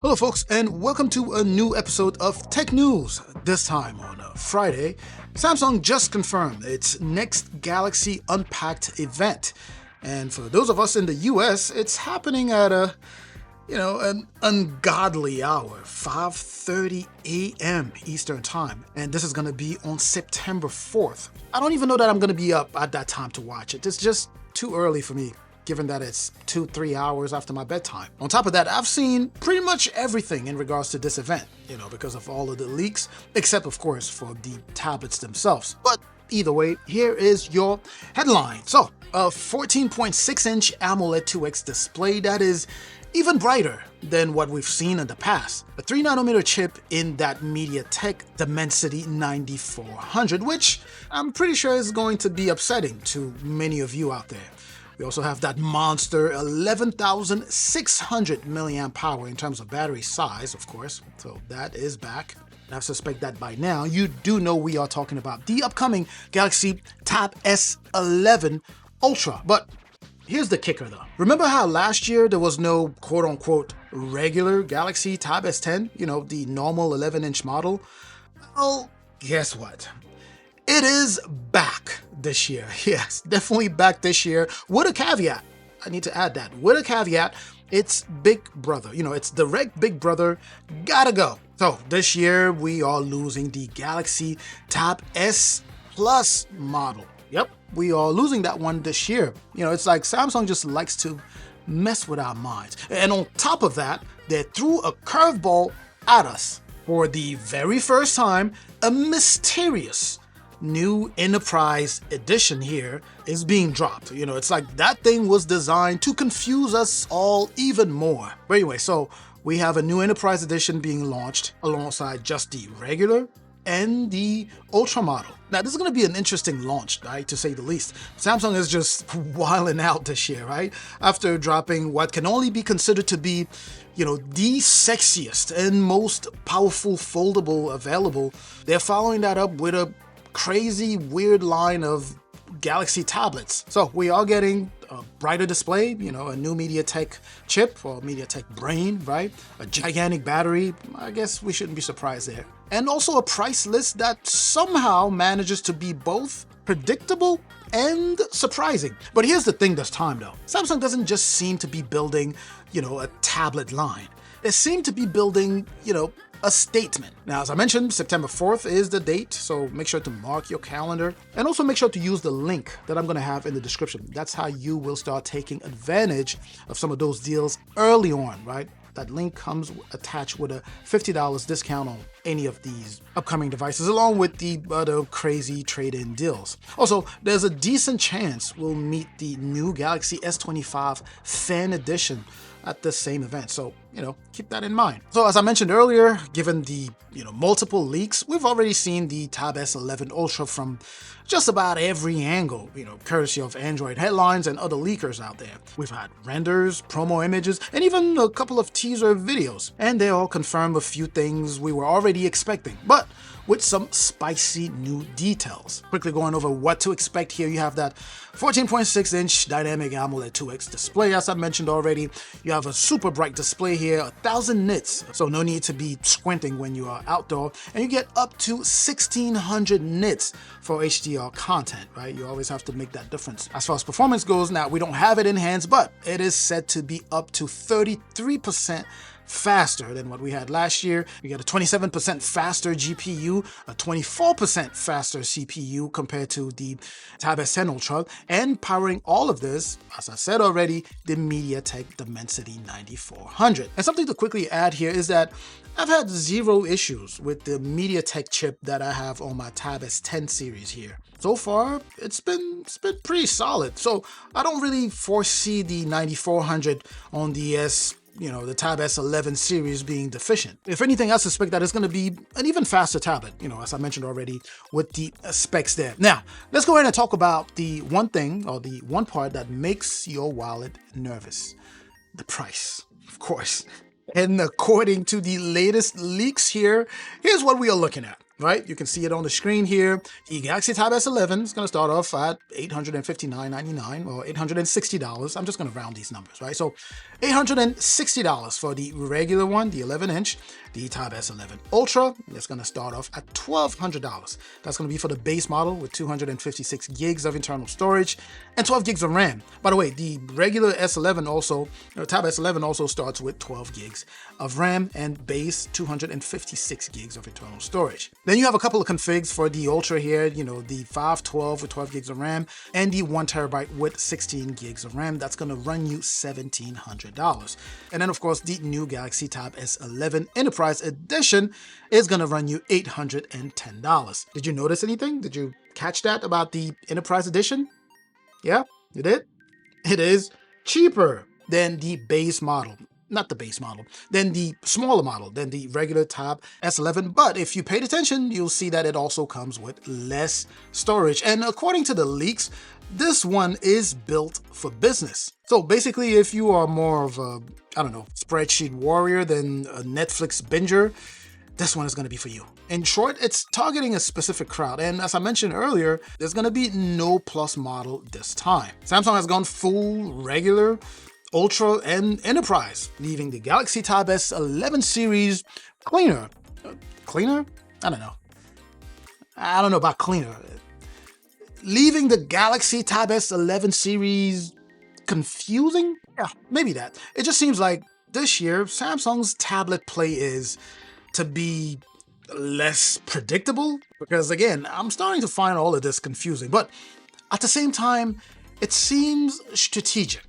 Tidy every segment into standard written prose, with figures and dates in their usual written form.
Hello folks, and welcome to a new episode of Tech News. This time on a Friday, Samsung just confirmed its next Galaxy Unpacked event. And for those of us in the US, it's happening at an ungodly hour, 5:30 a.m. Eastern Time. And this is going to be on September 4th. I don't even know that I'm going to be up at that time to watch it. It's just too early for me, given that it's 2-3 hours after my bedtime. On top of that, I've seen pretty much everything in regards to this event, because of all of the leaks, except of course for the tablets themselves. But either way, here is your headline. So, a 14.6-inch AMOLED 2X display that is even brighter than what we've seen in the past. A 3nm chip in that MediaTek Dimensity 9400, which I'm pretty sure is going to be upsetting to many of you out there. We also have that monster 11,600 milliamp power in terms of battery size, of course, so that is back. And I suspect that by now you do know we are talking about the upcoming Galaxy Tab S11 Ultra. But here's the kicker though. Remember how last year there was no quote-unquote regular Galaxy Tab S10, the normal 11-inch model? Well, guess what? It is back this year. Yes, definitely back this year with a caveat. I need to add that. With a caveat, it's Big Brother. It's direct Big Brother. Gotta go. So this year we are losing the Galaxy Tab S Plus model. Yep, we are losing that one this year. It's like Samsung just likes to mess with our minds. And on top of that, they threw a curveball at us. For the very first time, a mysterious new Enterprise edition here is being dropped. It's like that thing was designed to confuse us all even more. But anyway, so we have a new Enterprise edition being launched alongside just the regular and the Ultra model. Now, this is going to be an interesting launch, right, to say the least. Samsung is just wilding out this year, right? After dropping what can only be considered to be, the sexiest and most powerful foldable available, they're following that up with a crazy, weird line of Galaxy tablets. So we are getting a brighter display, a new MediaTek chip or MediaTek brain, right? A gigantic battery. I guess we shouldn't be surprised there. And also a price list that somehow manages to be both predictable and surprising. But here's the thing this time though. Samsung doesn't just seem to be building, a tablet line. They seem to be building, a statement. Now, as I mentioned, September 4th is the date, so make sure to mark your calendar and also make sure to use the link that I'm going to have in the description. That's how you will start taking advantage of some of those deals early on, right? That link comes attached with a $50 discount on any of these upcoming devices, along with the other crazy trade-in deals. Also, there's a decent chance we'll meet the new Galaxy S25 Fan Edition at the same event. So, keep that in mind. So as I mentioned earlier, given the, multiple leaks, we've already seen the Tab S11 Ultra from just about every angle, courtesy of Android headlines and other leakers out there. We've had renders, promo images, and even a couple of teaser videos. And they all confirm a few things we were already expecting, but with some spicy new details. Quickly going over what to expect here, you have that 14.6-inch dynamic AMOLED 2X display, as I mentioned already. You have a super bright display here, 1,000 nits, so no need to be squinting when you are outdoor, and you get up to 1,600 nits for HDR content, right? You always have to make that difference. As far as performance goes, now we don't have it in hands, but it is said to be up to 33% faster than what we had last year. We get a 27% faster GPU, a 24% faster CPU compared to the Tab S10 Ultra, and powering all of this, as I said already, the MediaTek Dimensity 9400. And something to quickly add here is that I've had zero issues with the MediaTek chip that I have on my Tab S10 series here. So far, it's been pretty solid. So I don't really foresee the 9400 on the the Tab S11 series being deficient. If anything, I suspect that it's going to be an even faster tablet, as I mentioned already, with the specs there. Now, let's go ahead and talk about the one thing, or the one part that makes your wallet nervous. The price, of course. And according to the latest leaks here, here's what we are looking at. right? You can see it on the screen here. The Galaxy Tab S11 is going to start off at $859.99 or $860. I'm just going to round these numbers, right? So $860 for the regular one, the 11-inch. The Tab S11 Ultra is going to start off at $1,200. That's going to be for the base model with 256 gigs of internal storage and 12 gigs of RAM. By the way, the regular S11 also, Tab S11 also starts with 12 gigs of RAM and base 256 gigs of internal storage. Then you have a couple of configs for the Ultra here, you know, the 512 with 12 gigs of RAM and the 1 terabyte with 16 gigs of RAM. That's going to run you $1,700. And then, of course, the new Galaxy Tab S11 Enterprise Edition is going to run you $810. Did you notice anything? Did you catch that about the Enterprise Edition? Yeah, you did? It is cheaper than the base model. Not the base model, then the smaller model, than the regular Tab S11. But if you paid attention, you'll see that it also comes with less storage. And according to the leaks, this one is built for business. So basically, if you are more of a, I don't know, spreadsheet warrior than a Netflix binger, this one is going to be for you. In short, it's targeting a specific crowd. And as I mentioned earlier, there's going to be no Plus model this time. Samsung has gone full regular, Ultra, and Enterprise, leaving the Galaxy Tab S11 Series cleaner. Cleaner? I don't know. I don't know about cleaner. Leaving the Galaxy Tab S11 Series confusing? Yeah, maybe that. It just seems like this year, Samsung's tablet play is to be less predictable. Because again, I'm starting to find all of this confusing. But at the same time, it seems strategic.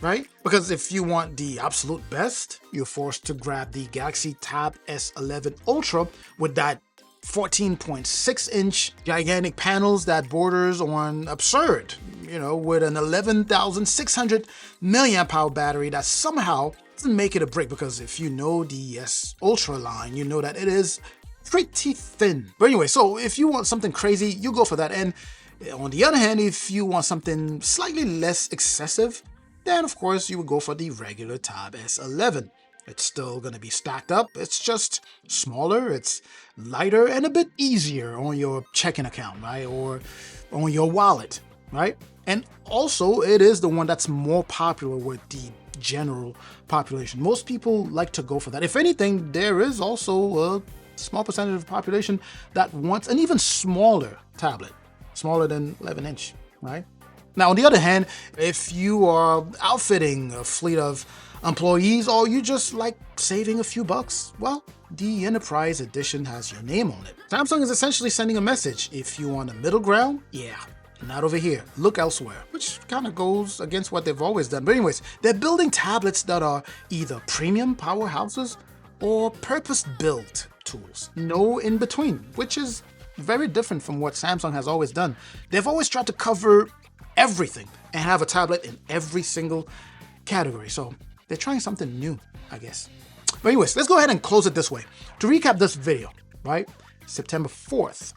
Right? Because if you want the absolute best, you're forced to grab the Galaxy Tab S11 Ultra with that 14.6-inch gigantic panels that borders on absurd, you know, with an 11,600 milliamp hour battery that somehow doesn't make it a brick, because if you know the S Ultra line, you know that it is pretty thin. But anyway, so if you want something crazy, you go for that. And on the other hand, if you want something slightly less excessive, then of course you would go for the regular Tab S11. It's still going to be stacked up. It's just smaller, it's lighter, and a bit easier on your checking account, right? Or on your wallet, right? And also, it is the one that's more popular with the general population. Most people like to go for that. If anything, there is also a small percentage of the population that wants an even smaller tablet, smaller than 11-inch, right? Now, on the other hand, if you are outfitting a fleet of employees or you just like saving a few bucks, well, the Enterprise Edition has your name on it. Samsung is essentially sending a message. If you want a middle ground, yeah, not over here. Look elsewhere, which kind of goes against what they've always done. But anyways, they're building tablets that are either premium powerhouses or purpose-built tools. No in between, which is very different from what Samsung has always done. They've always tried to cover everything and have a tablet in every single category. So they're trying something new, I guess. But anyways, let's go ahead and close it this way. To recap this video, right? September 4th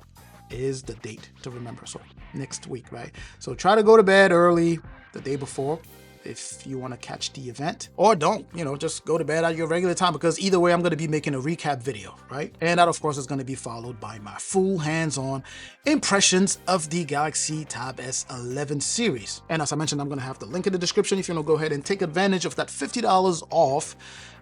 is the date to remember. So next week, right? So try to go to bed early the day before if you want to catch the event, or don't, you know, just go to bed at your regular time, because either way I'm going to be making a recap video, right? And that of course is going to be followed by my full hands-on impressions of the Galaxy Tab S11 series. And as I mentioned, I'm going to have the link in the description if you want to go ahead and take advantage of that $50 off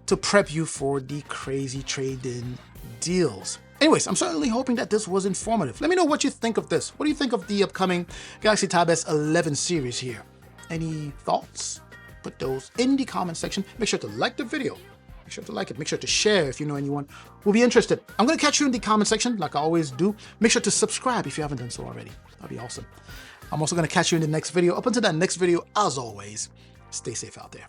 to prep you for the crazy trade-in deals. Anyways, I'm certainly hoping that this was informative. Let me know what you think of this. What do you think of the upcoming Galaxy Tab S11 series here? Any thoughts? Put those in the comment section. Make sure to like the video. Make sure to like it. Make sure to share if you know anyone who will be interested. I'm going to catch you in the comment section like I always do. Make sure to subscribe if you haven't done so already. That'd be awesome. I'm also going to catch you in the next video. Up until that next video, as always, stay safe out there.